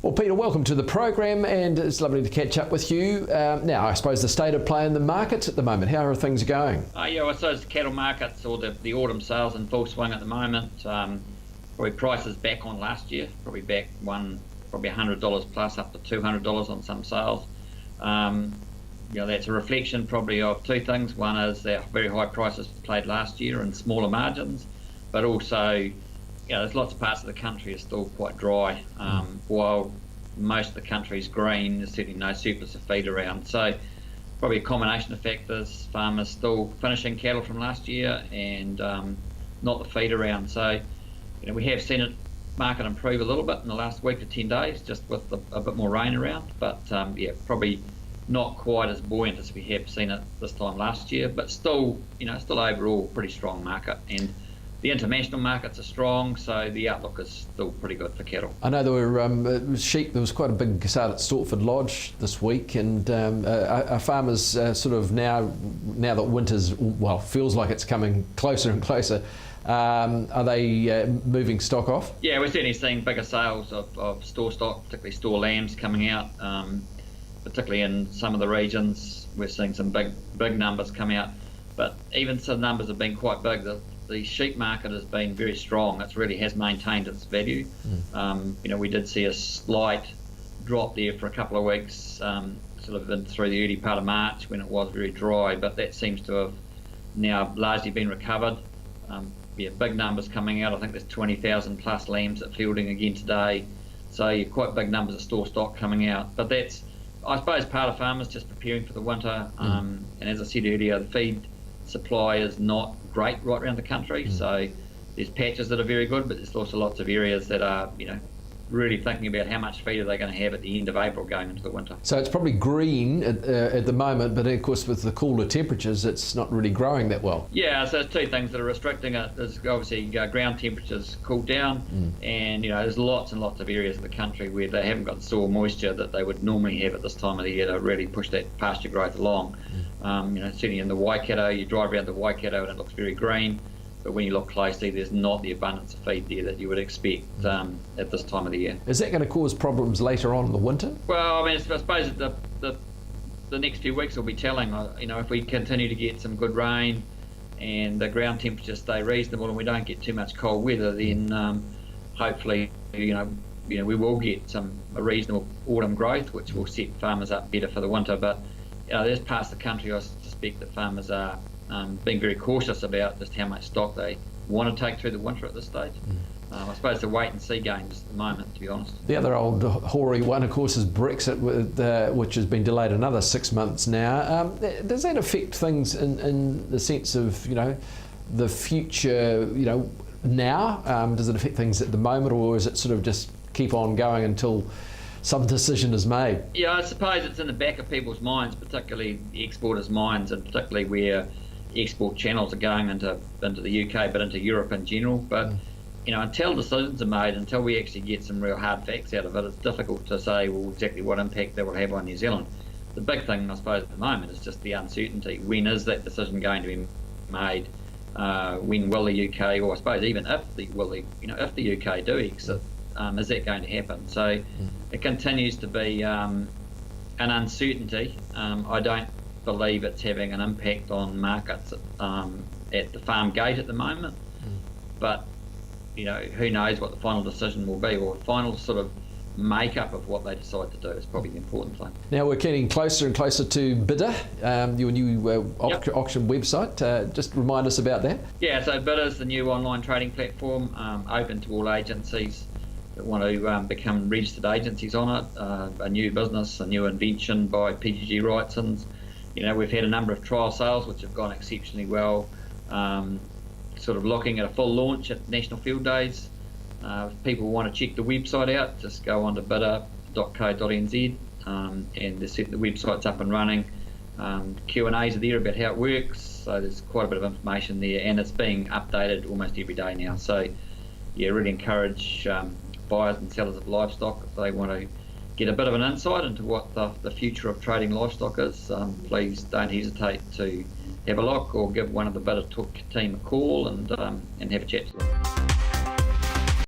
Well, Peter, welcome to the program, and it's lovely to catch up with you. Now, I suppose the state of play in the markets at the moment, how are things going? Yeah, I suppose the cattle markets or the autumn sales in full swing at the moment. Probably prices back on last year, probably back probably $100 plus up to $200 on some sales. That's a reflection probably of two things. One is that very high prices played last year and smaller margins, but also there's lots of parts of the country are still quite dry. While most of the country's green, there's certainly no surplus of feed around. So probably a combination of factors. Farmers still finishing cattle from last year and not the feed around. So we have seen it market improve a little bit in the last week to 10 days, just with a bit more rain around. But probably not quite as buoyant as we have seen it this time last year. But still, still overall pretty strong market. And the international markets are strong, so the outlook is still pretty good for cattle. I know there were sheep. There was quite a big sale at Stortford Lodge this week, and are farmers sort of now that winter's feels like it's coming closer and closer? Are they moving stock off? Yeah, we're certainly seeing bigger sales of store stock, particularly store lambs coming out, particularly in some of the regions. We're seeing some big numbers come out, but even some numbers have been quite big. The sheep market has been very strong. It really has maintained its value. We did see a slight drop there for a couple of weeks, sort of through the early part of March when it was very dry, but that seems to have now largely been recovered. Big numbers coming out. I think there's 20,000 plus lambs at Feilding again today. So quite big numbers of store stock coming out. But that's, I suppose, part of farmers just preparing for the winter. And as I said earlier, the feed supply is not great right around the country. So there's patches that are very good, but there's also lots of areas that are, really thinking about how much feed are they going to have at the end of April going into the winter. So it's probably green at the moment, but of course with the cooler temperatures, it's not really growing that well. Yeah, so there's two things that are restricting it. There's obviously ground temperatures cooled down, and there's lots and lots of areas of the country where they haven't got the soil moisture that they would normally have at this time of the year to really push that pasture growth along. Certainly in the Waikato, you drive around the Waikato and it looks very green. But when you look closely, there's not the abundance of feed there that you would expect at this time of the year. Is that going to cause problems later on in the winter? Well, I suppose the next few weeks will be telling. If we continue to get some good rain and the ground temperatures stay reasonable and we don't get too much cold weather, then hopefully, we will get a reasonable autumn growth, which will set farmers up better for the winter. But there's parts of the country I suspect that farmers are being very cautious about just how much stock they want to take through the winter at this stage. I suppose the wait and see game just at the moment, to be honest. The other old hoary one, of course, is Brexit, which has been delayed another 6 months now. Does that affect things in the sense of, the future, now? Does it affect things at the moment, or is it sort of just keep on going until some decision is made? Yeah, I suppose it's in the back of people's minds, particularly the exporters' minds, and particularly where export channels are going into the UK, but into Europe in general. But until decisions are made, until we actually get some real hard facts out of it, it's difficult to say exactly what impact that will have on New Zealand. The big thing, I suppose, at the moment is just the uncertainty. When is that decision going to be made? When will the UK, or I suppose even if the UK do exit, is that going to happen? So it continues to be an uncertainty. I don't believe it's having an impact on markets at the farm gate at the moment, but who knows what the final decision will be, or the final sort of makeup of what they decide to do is probably the important thing. Now we're getting closer and closer to Bidr, your new auction website. Just remind us about that. Yeah, so Bidr is the new online trading platform, open to all agencies that want to become registered agencies on it. A new business, a new invention by PGG Wrightson's. We've had a number of trial sales which have gone exceptionally well. Sort of looking at a full launch at National Fieldays. If people want to check the website out, just go on to bidr.co.nz and the website's up and running. Q&As are there about how it works, so there's quite a bit of information there, and it's being updated almost every day now. So really encourage buyers and sellers of livestock, if they want to get a bit of an insight into what the future of trading livestock is, please don't hesitate to have a look or give one of the Bidr team a call and have a chat to them.